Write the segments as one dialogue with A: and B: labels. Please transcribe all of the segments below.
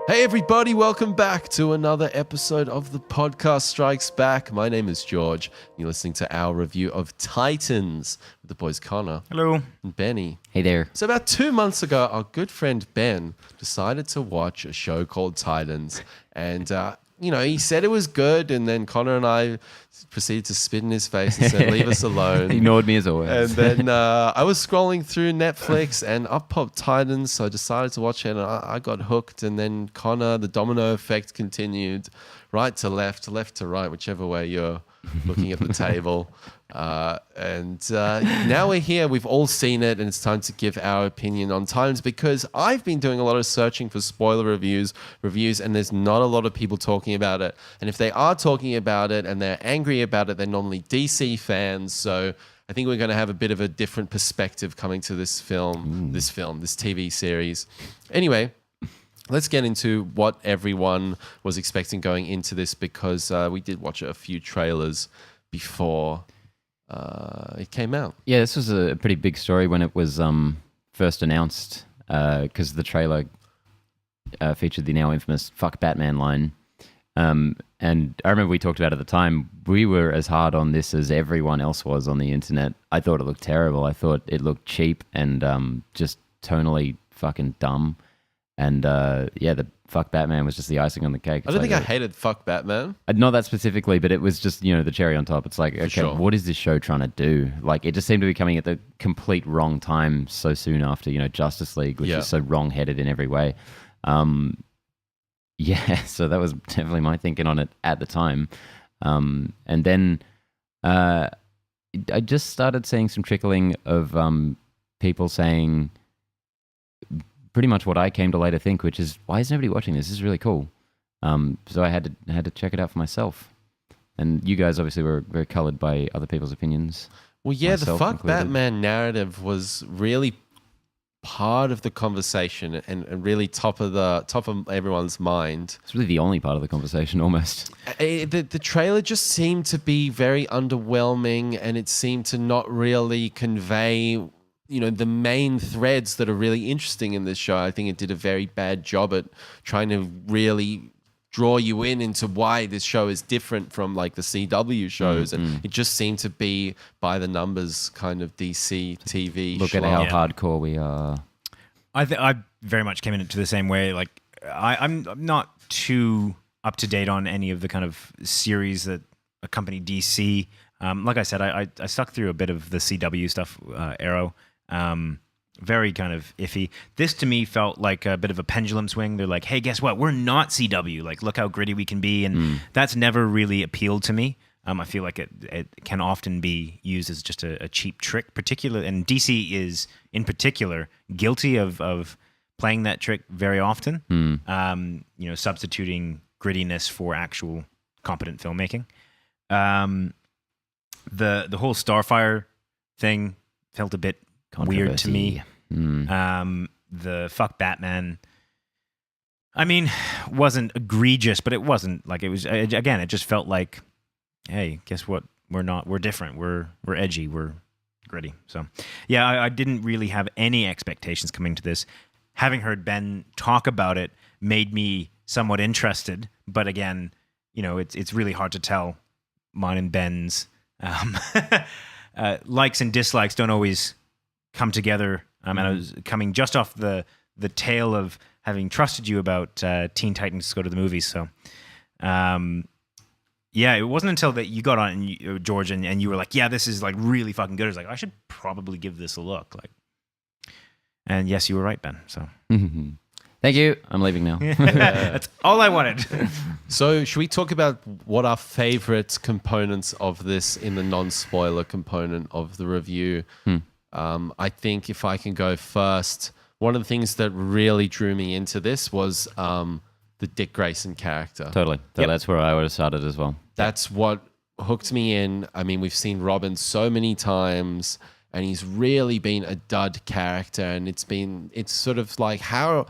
A: Hey everybody, welcome back to another episode of the podcast Strikes Back. My name is George. You're listening to our review of Titans with the boys Connor.
B: Hello.
A: And Benny.
C: Hey there.
A: So about 2 months ago, our good friend Ben decided to watch a show called Titans. And, he said it was good. And then Connor and I proceeded to spit in his face and said, leave us alone.
C: Ignored me as always.
A: And then I was scrolling through Netflix and up popped Titans. So I decided to watch it and I got hooked. And then Connor, the domino effect continued, right to left to right, whichever way you're looking at the table. Now we're here. We've all seen it, and it's time to give our opinion on Titans because I've been doing a lot of searching for spoiler reviews, and there's not a lot of people talking about it. And if they are talking about it and they're angry about it, they're normally DC fans. So I think we're going to have a bit of a different perspective coming to this TV series. Anyway, let's get into what everyone was expecting going into this because we did watch a few trailers before it came out.
C: Yeah, this was a pretty big story when it was first announced because the trailer featured the now infamous "fuck Batman" line. And I remember we talked about at the time, we were as hard on this as everyone else was on the internet. I thought it looked terrible. I thought it looked cheap and just tonally fucking dumb. And the "fuck Batman" was just the icing on the cake.
A: I don't think I hated "fuck Batman."
C: Not that specifically, but it was just, the cherry on top. It's like, okay,
A: sure. What
C: What is this show trying to do? Like, it just seemed to be coming at the complete wrong time so soon after, Justice League, which is so wrong-headed in every way. So that was definitely my thinking on it at the time. And then I just started seeing some trickling of people saying pretty much what I came to later think, which is, why is nobody watching this? This is really cool. So I had to check it out for myself. And you guys obviously were very colored by other people's opinions.
A: Well, yeah, the "fuck
C: included.
A: Batman" narrative was really part of the conversation and really top of everyone's mind.
C: It's really the only part of the conversation almost.
A: The trailer just seemed to be very underwhelming, and it seemed to not really convey the main threads that are really interesting in this show. I think it did a very bad job at trying to really draw you into why this show is different from like the CW shows. And it just seemed to be by the numbers kind of DC TV.
C: Look at how hardcore we are.
B: I very much came into the same way. Like I'm not too up to date on any of the kind of series that accompany DC. Like I said, I stuck through a bit of the CW stuff, Arrow. Very kind of iffy. This to me felt like a bit of a pendulum swing. They're like, hey, guess what? We're not CW. Like, look how gritty we can be. And that's never really appealed to me. I feel like it can often be used as just a cheap trick, and DC is in particular guilty of playing that trick very often. Substituting grittiness for actual competent filmmaking. The whole Starfire thing felt a bit weird to me. The "fuck Batman," I mean, wasn't egregious, but it wasn't like it was. Again, it just felt like, hey, guess what? We're different. We're edgy. We're gritty. So, yeah, I didn't really have any expectations coming to this. Having heard Ben talk about it made me somewhat interested, but again, it's really hard to tell. Mine and Ben's likes and dislikes don't always come together. And I was coming just off the tail of having trusted you about Teen Titans to go to the movies. So, it wasn't until that you got on, George, and you were like, yeah, this is like really fucking good. I was like, I should probably give this a look. And yes, you were right, Ben. So,
C: thank you. I'm leaving now.
B: That's all I wanted.
A: So should we talk about what our favorite components of this in the non-spoiler component of the review? I think if I can go first, one of the things that really drew me into this was the Dick Grayson character.
C: Totally. So that's where I would have started as well.
A: That's what hooked me in. I mean, we've seen Robin so many times, and he's really been a dud character. And it's sort of like, how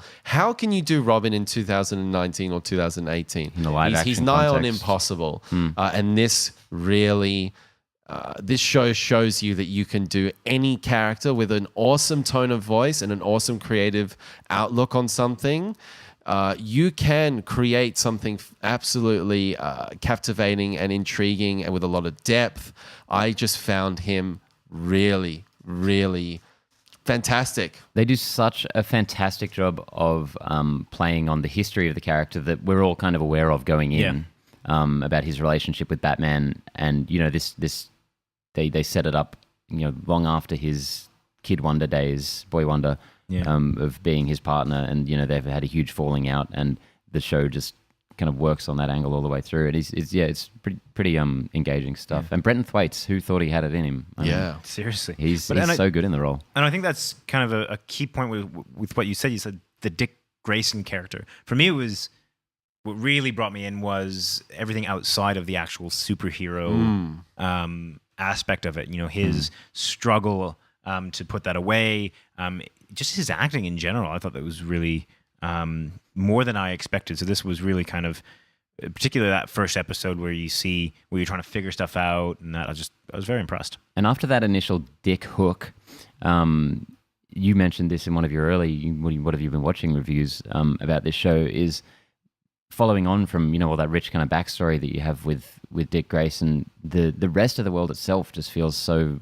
A: can you do Robin in 2019 or 2018?
C: In the live action
A: he's nigh on
C: context.
A: Impossible. And this really... this show shows you that you can do any character with an awesome tone of voice and an awesome creative outlook on something. you can create something absolutely captivating and intriguing and with a lot of depth. I just found him really, really fantastic.
C: They do such a fantastic job of playing on the history of the character that we're all kind of aware of going in, about his relationship with Batman, and you know they set it up, you know, long after his Kid Wonder days, Boy Wonder, of being his partner, and you know they've had a huge falling out, and the show just kind of works on that angle all the way through. It's pretty engaging stuff. And Brenton Thwaites, who thought he had it in him? I mean,
B: seriously,
C: he's so good in the role.
B: And I think that's kind of a key point with what you said. You said the Dick Grayson character. For me, it was what really brought me in was everything outside of the actual superhero aspect of it. You know, his struggle to put that away. Just his acting in general, I thought that was really more than I expected. So this was really kind of, particularly that first episode where you're trying to figure stuff out, and that I was very impressed.
C: And after that initial Dick hook, you mentioned this in one of your what have you been watching reviews about this show, is following on from, you know, all that rich kind of backstory that you have with Dick Grayson, the rest of the world itself just feels so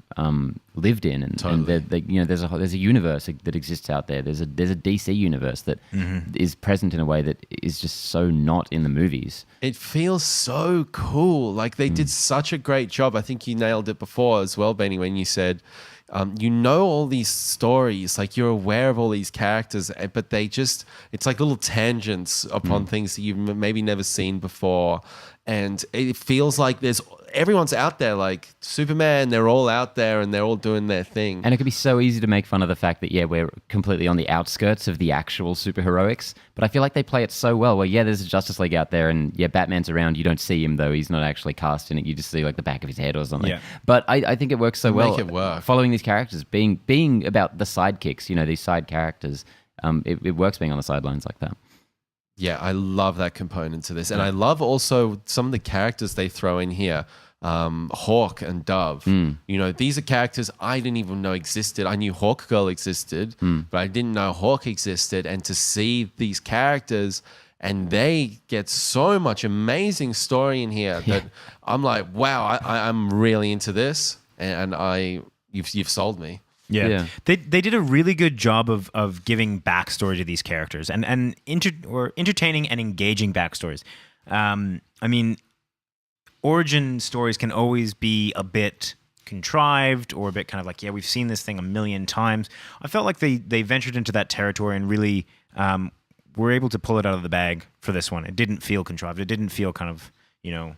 C: lived in, and,
A: Totally.
C: and you know, there's a universe that exists out there. There's a DC universe that is present in a way that is just so not in the movies.
A: It feels so cool. Like they did such a great job. I think you nailed it before as well, Benny, when you said, you know, all these stories, like you're aware of all these characters, but it's like little tangents upon things that you've maybe never seen before. And it feels like everyone's out there, like Superman, they're all out there and they're all doing their thing.
C: And it could be so easy to make fun of the fact that, we're completely on the outskirts of the actual superheroics. But I feel like they play it so well where, there's a Justice League out there and, Batman's around. You don't see him, though. He's not actually cast in it. You just see, like, the back of his head or something. Yeah. But I think it works so well.
A: Make it work.
C: Following these characters, being about the sidekicks, you know, these side characters, it works being on the sidelines like that.
A: Yeah, I love that component to this. And I love also some of the characters they throw in here. Hawk and Dove. You know, these are characters I didn't even know existed. I knew Hawk Girl existed, but I didn't know Hawk existed. And to see these characters, and they get so much amazing story in here that I'm like, wow, I'm really into this. And you've sold me.
B: Yeah. They did a really good job of giving backstory to these characters and entertaining and engaging backstories. I mean, origin stories can always be a bit contrived or a bit kind of like, we've seen this thing a million times. I felt like they ventured into that territory and really were able to pull it out of the bag for this one. It didn't feel contrived. It didn't feel kind of, you know,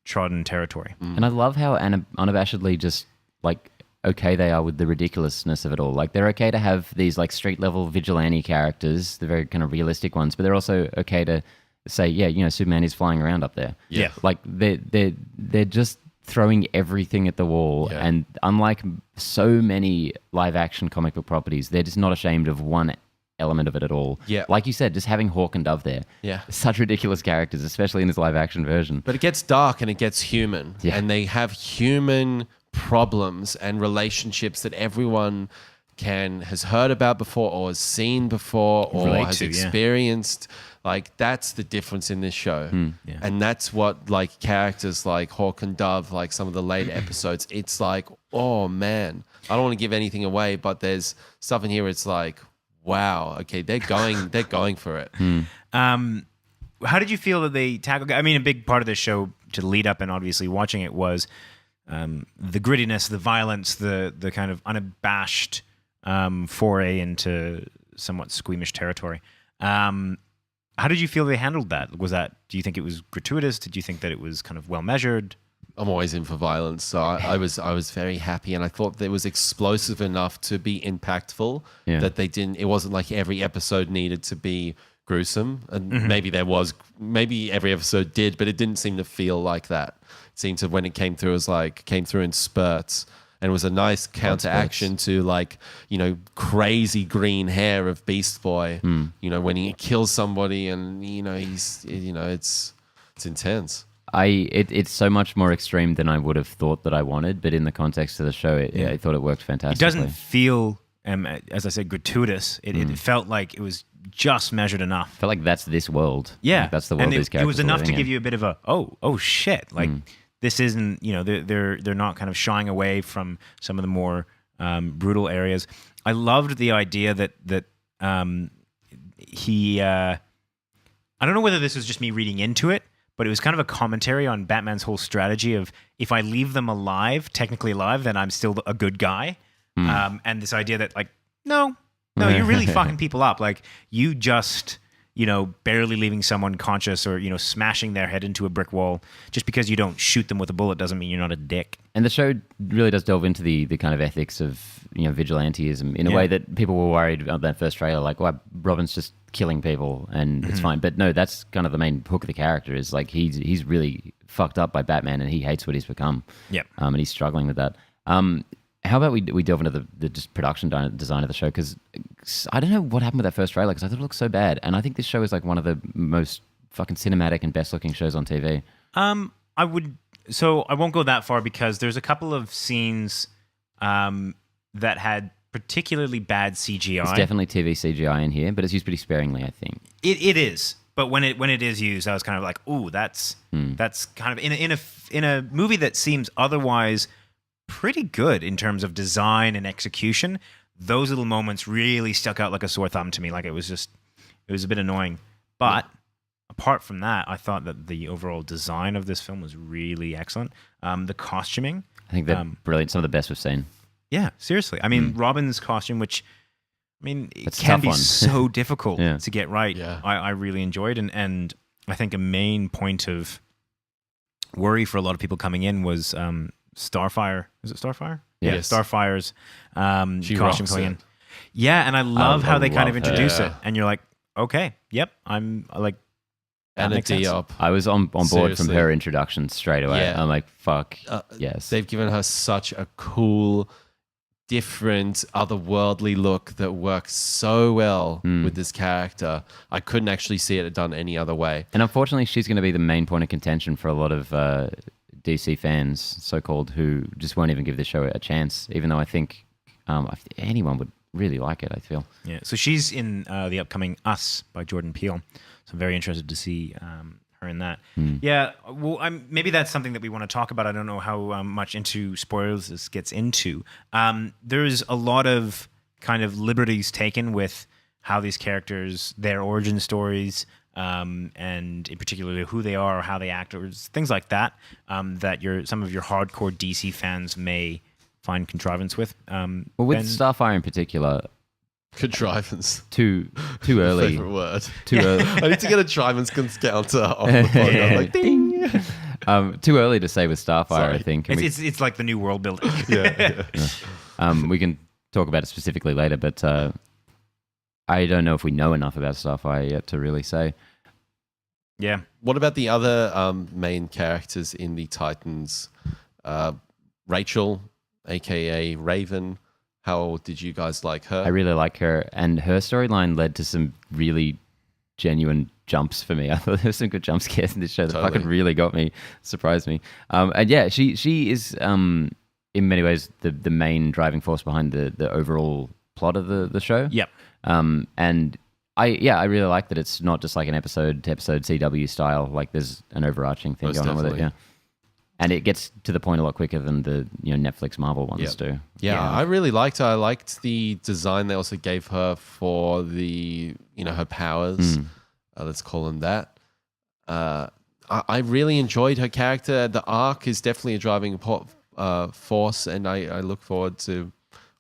B: trodden territory.
C: And I love how unabashedly just like okay they are with the ridiculousness of it all. Like they're okay to have these like street level vigilante characters, the very kind of realistic ones, but they're also okay to say, you know, Superman is flying around up there.
B: Yeah.
C: Like they're just throwing everything at the wall.
A: Yeah.
C: And unlike so many live action comic book properties, they're just not ashamed of one element of it at all.
A: Yeah.
C: Like you said, just having Hawk and Dove there.
A: Yeah.
C: Such ridiculous characters, especially in this live action version.
A: But it gets dark and it gets human.
C: Yeah.
A: And they have human problems and relationships that everyone has heard about before or has seen before or
B: Relate
A: has
B: to,
A: experienced. Like that's the difference in this show.
B: Yeah.
A: And that's what like characters like Hawk and Dove, like some of the later episodes, it's like, oh man, I don't want to give anything away, but there's stuff in here. It's like, wow, okay, they're going for it.
B: How did you feel that they tackled? I mean, a big part of the show to lead up and obviously watching it was the grittiness, the violence, the kind of unabashed foray into somewhat squeamish territory. How did you feel they handled that? Do you think it was gratuitous? Did you think that it was kind of well measured?
A: I'm always in for violence, so I was very happy, and I thought that it was explosive enough to be impactful.
C: Yeah.
A: That they didn't. It wasn't like every episode needed to be gruesome, and maybe every episode did, but it didn't seem to feel like that. It seemed to, when it came through, came through in spurts. And it was a nice counteraction to like, you know, crazy green hair of Beast Boy, you know, when he kills somebody and, you know, it's intense.
C: It's so much more extreme than I would have thought that I wanted, but in the context of the show, I thought it worked fantastically.
B: It doesn't feel as I said, gratuitous. It felt like it was just measured enough.
C: I feel like that's this world.
B: Yeah,
C: Like, that's the world
B: and
C: these characters
B: it was enough
C: are
B: to
C: living
B: give
C: in.
B: you a bit of a oh shit, like this isn't, they're not kind of shying away from some of the more brutal areas. I loved the idea that he I don't know whether this was just me reading into it, but it was kind of a commentary on Batman's whole strategy of, if I leave them alive, technically alive, then I'm still a good guy. And this idea that, like, no, you're really fucking people up. Like, you just, barely leaving someone conscious or, smashing their head into a brick wall. Just because you don't shoot them with a bullet doesn't mean you're not a dick.
C: And the show really does delve into the kind of ethics of vigilantism in a way that people were worried about that first trailer, like, well, Robin's just killing people and it's fine. But no, that's kind of the main hook of the character, is like he's really fucked up by Batman and he hates what he's become.
B: Yep.
C: And he's struggling with that. How about we delve into the just production design of the show? Because I don't know what happened with that first trailer, because I thought it looked so bad. And I think this show is like one of the most fucking cinematic and best looking shows on TV.
B: So I won't go that far, because there's a couple of scenes that had particularly bad CGI.
C: It's definitely TV CGI in here, but it's used pretty sparingly, I think.
B: It is, but when it is used, I was kind of like, ooh, that's kind of in a movie that seems otherwise pretty good in terms of design and execution. Those little moments really stuck out like a sore thumb to me. Like, it was a bit annoying, but. Apart from that, I thought that the overall design of this film was really excellent. The costuming,
C: I think they're brilliant. Some of the best we've seen.
B: Yeah, seriously. I mean, Robin's costume, which, it
C: It's a
B: can
C: tough
B: be
C: one.
B: so difficult to get right.
A: Yeah.
B: I really enjoyed, and I think a main point of worry for a lot of people coming in was Starfire. Is it Starfire?
C: Yeah.
A: Yes.
B: Starfire's
A: She
B: costume
A: rocks
B: coming
A: it.
B: in. Yeah, and I love how they kind of
C: love her.
B: introduce
A: Yeah.
B: it, and you're like, okay, yep, I'm like. That
A: And a
B: makes sense.
A: Diop.
C: I was on board
A: Seriously.
C: from her introduction straight away.
A: Yeah.
C: I'm like, fuck, yes.
A: They've given her such a cool, different, otherworldly look that works so well with this character. I couldn't actually see it done any other way.
C: And unfortunately, she's going to be the main point of contention for a lot of DC fans, so-called, who just won't even give the show a chance, even though I think anyone would really like it, I feel.
B: Yeah, so she's in the upcoming Us by Jordan Peele. So I'm very interested to see her in that. Yeah, well, maybe that's something that we want to talk about. I don't know how much into spoilers this gets into. There's a lot of kind of liberties taken with how these characters, their origin stories, and in particular who they are or how they act, or things like that, that some of your hardcore DC fans may find contrivance with.
C: Well, with
B: Ben?
C: Starfire in particular,
A: Contrivance.
C: too early.
A: Favorite word.
C: Too early.
A: I need to get a Contrivance counter on the podcast. Like, ding.
C: Too early to say with Starfire,
A: Sorry.
C: I think. And
B: It's like the new world building.
A: Yeah.
C: we can talk about it specifically later, but I don't know if we know enough about Starfire yet to really say.
B: Yeah.
A: What about the other main characters in the Titans? Rachel, aka Raven. How did you guys like her?
C: I really like her, and her storyline led to some really genuine jumps for me. I thought there were some good jump scares in this show that
A: Totally.
C: fucking really got me, surprised me. And yeah, she is in many ways the main driving force behind the overall plot of the show.
B: Yep.
C: And I really like that it's not just like an episode to episode CW style. Like there's an overarching thing
A: Most
C: going on with it.
A: definitely.
C: Yeah. And it gets to the point a lot quicker than the Netflix Marvel ones
A: Yep.
C: do.
A: Yeah, I really liked her. I liked the design they also gave her for the, her powers. Let's call them that. I really enjoyed her character. The arc is definitely a driving force, and I look forward to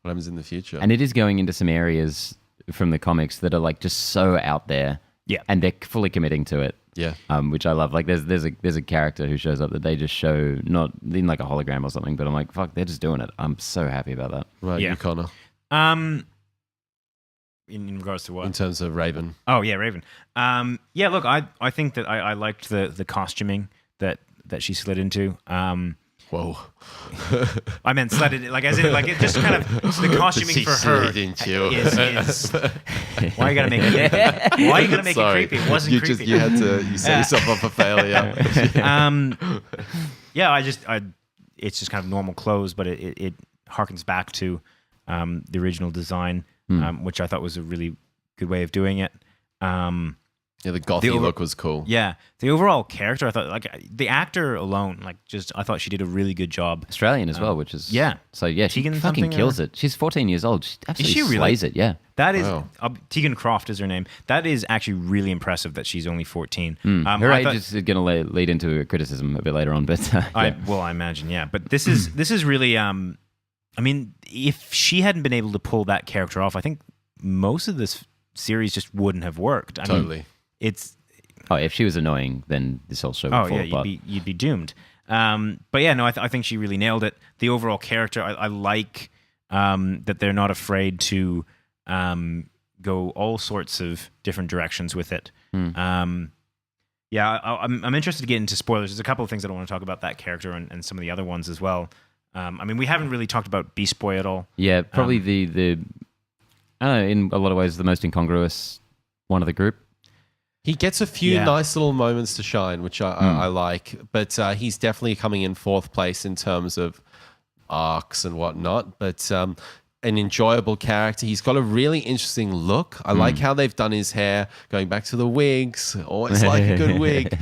A: what happens in the future.
C: And it is going into some areas from the comics that are like just so out there.
B: Yeah.
C: And they're fully committing to it.
A: Yeah.
C: Which I love. Like there's a character who shows up that they just show, not in like a hologram or something, but I'm like, fuck, they're just doing it. I'm so happy about that.
A: Right,
B: Yeah.
A: you, Connor,
B: In regards to what?
A: in terms of Raven.
B: Oh yeah, Raven. Yeah, look, I think that I liked the costuming that she slid into.
A: Whoa.
B: I meant slid it like as in like it just kind of the costuming
A: She
B: for her
A: slid into.
B: is why you gotta make it why you gotta make
A: Sorry.
B: it creepy? It wasn't
A: you
B: creepy.
A: you had to set yourself up for failure.
B: Yeah, it's just kind of normal clothes, but it harkens back to the original design, which I thought was a really good way of doing it.
A: Yeah, the gothy look was cool.
B: Yeah, the overall character, I thought, like the actor alone, I thought she did a really good job.
C: Australian as well, which is
B: So
C: yeah, she
B: Tegan
C: fucking
B: something
C: kills it. She's 14 years old. She absolutely
B: she really?
C: slays it. Yeah,
B: That is
A: Wow.
B: Tegan Croft is her name. That is actually really impressive that she's only 14.
C: her age is going to lead into a criticism a bit later on, but yeah.
B: I imagine, yeah. But this is really, I mean, if she hadn't been able to pull that character off, I think most of this series just wouldn't have worked. I
A: Totally.
B: mean, it's
C: if she was annoying, then this whole show would fall apart.
B: you'd be doomed. But yeah, no, I think she really nailed it. The overall character, I like that they're not afraid to go all sorts of different directions with it. I'm interested to get into spoilers. There's a couple of things that I want to talk about that character and some of the other ones as well. I mean, we haven't really talked about Beast Boy at all.
C: Yeah, probably the I don't know, in a lot of ways, the most incongruous one of the group.
A: He gets a few nice little moments to shine, which I like, but he's definitely coming in fourth place in terms of arcs and whatnot. But an enjoyable character. He's got a really interesting look. I like how they've done his hair, going back to the wigs. Always like a good wig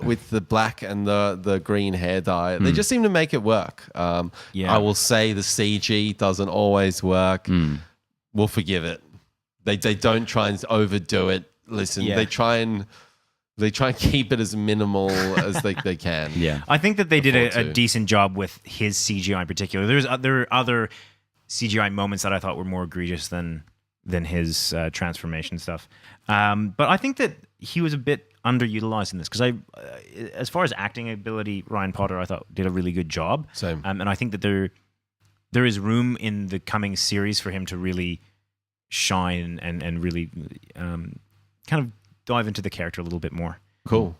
A: with the black and the green hair dye. They just seem to make it work. I will say the CG doesn't always work. We'll forgive it. They don't try and overdo it. Listen, they try and keep it as minimal as they can.
C: Yeah,
B: I think that they did a decent job with his CGI in particular. There are other CGI moments that I thought were more egregious than his transformation stuff. But I think that he was a bit underutilized in this because as far as acting ability, Ryan Potter I thought did a really good job.
A: Same.
B: And I think that there is room in the coming series for him to really shine and really kind of dive into the character a little bit more.
A: Cool.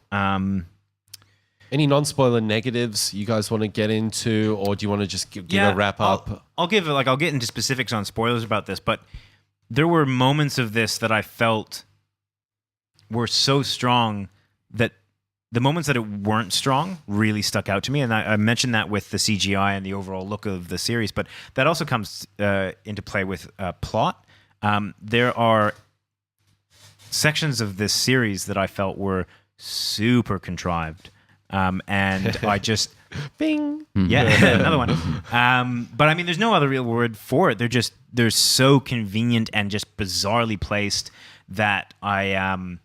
A: Any non-spoiler negatives you guys want to get into, or do you want to just give a wrap up?
B: I'll get into specifics on spoilers about this, but there were moments of this that I felt were so strong that the moments that it weren't strong really stuck out to me. And I mentioned that with the CGI and the overall look of the series, but that also comes into play with plot. There are sections of this series that I felt were super contrived. And I just...
A: Bing!
B: Yeah, another one. But I mean, there's no other real word for it. They're so convenient and just bizarrely placed that I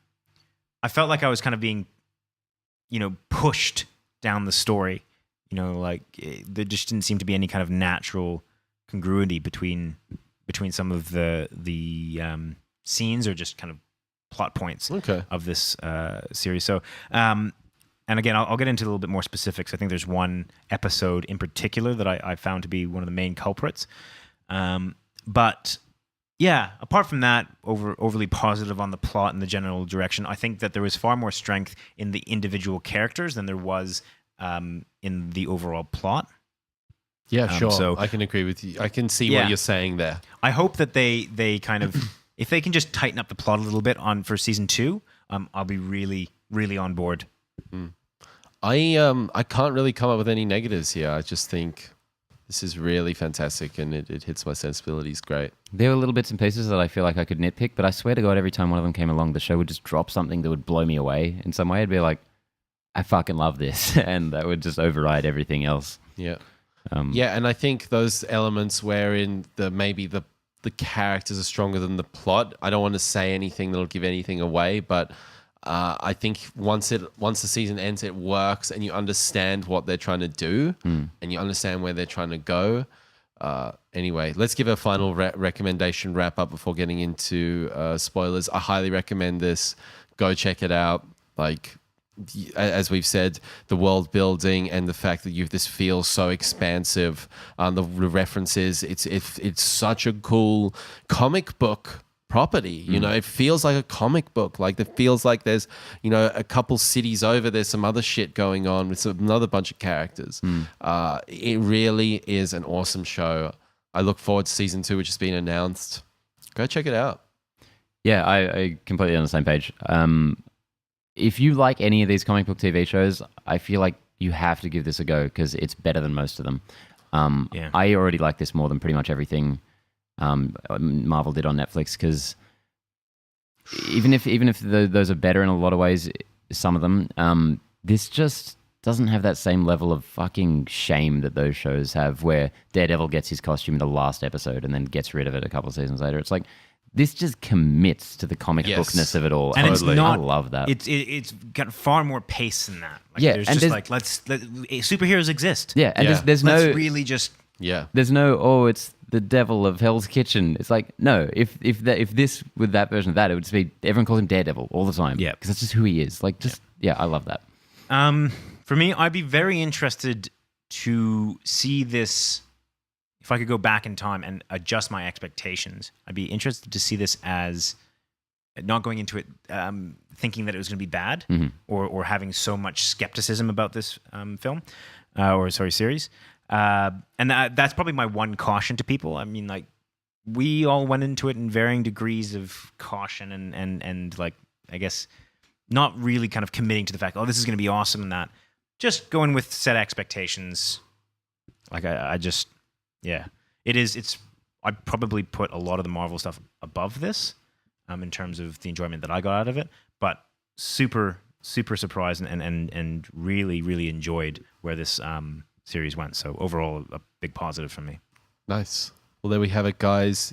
B: felt like I was kind of being, pushed down the story. There just didn't seem to be any kind of natural congruity between some of the scenes or just kind of plot points of this series. So, and again, I'll get into a little bit more specifics. I think there's one episode in particular that I found to be one of the main culprits. But yeah, apart from that, overly positive on the plot and the general direction, I think that there was far more strength in the individual characters than there was in the overall plot.
A: Yeah, sure. So I can agree with you. I can see what you're saying there.
B: I hope that they kind of, if they can just tighten up the plot a little bit for season 2, I'll be really, really on board.
A: I can't really come up with any negatives here. I just think this is really fantastic and it hits my sensibilities great.
C: There were little bits and pieces that I feel like I could nitpick, but I swear to God, every time one of them came along, the show would just drop something that would blow me away in some way. I'd be like, I fucking love this. And that would just override everything else.
A: Yeah. And I think those elements wherein maybe the characters are stronger than the plot. I don't want to say anything that'll give anything away, but I think once the season ends, it works, and you understand what they're trying to do, and you understand where they're trying to go. Anyway, let's give a final recommendation wrap up before getting into spoilers. I highly recommend this. Go check it out. Like, as we've said, the world building and the fact that this feels so expansive. The references, it's such a cool comic book property. It feels like a comic book. Like, it feels like there's a couple cities over, there's some other shit going on with another bunch of characters. It really is an awesome show. I look forward to season 2, which has been announced. Go check it out.
C: Yeah, I completely on the same page. If you like any of these comic book TV shows, I feel like you have to give this a go because it's better than most of them. I already like this more than pretty much everything Marvel did on Netflix, because even if those are better in a lot of ways, some of them, this just doesn't have that same level of fucking shame that those shows have, where Daredevil gets his costume in the last episode and then gets rid of it a couple of seasons later. It's like, this just commits to the comic bookness of it all.
B: And it's not,
C: I love that.
B: It's got far more pace than that. Like,
C: Yeah,
B: there's
C: and
B: just like, superheroes exist.
C: Yeah, and
A: Yeah.
C: there's
B: Let's
C: no
B: really just...
A: Yeah.
C: there's no, it's the devil of Hell's Kitchen. It's like, no, if this with that version of that, it would just be, everyone calls him Daredevil all the time.
B: Yeah.
C: because that's just who he is. Like, just I love that.
B: For me, I'd be very interested to see this. If I could go back in time and adjust my expectations, I'd be interested to see this as not going into it thinking that it was going to be bad, or having so much skepticism about this film series. And that's probably my one caution to people. I mean, like, we all went into it in varying degrees of caution and like, I guess, not really kind of committing to the fact, oh, this is going to be awesome, and that. Just going with set expectations. Like, I just, yeah. I'd probably put a lot of the Marvel stuff above this in terms of the enjoyment that I got out of it, but super, super surprised and really, really enjoyed where this series went. So overall, a big positive for me.
A: Nice. Well, there we have it, guys.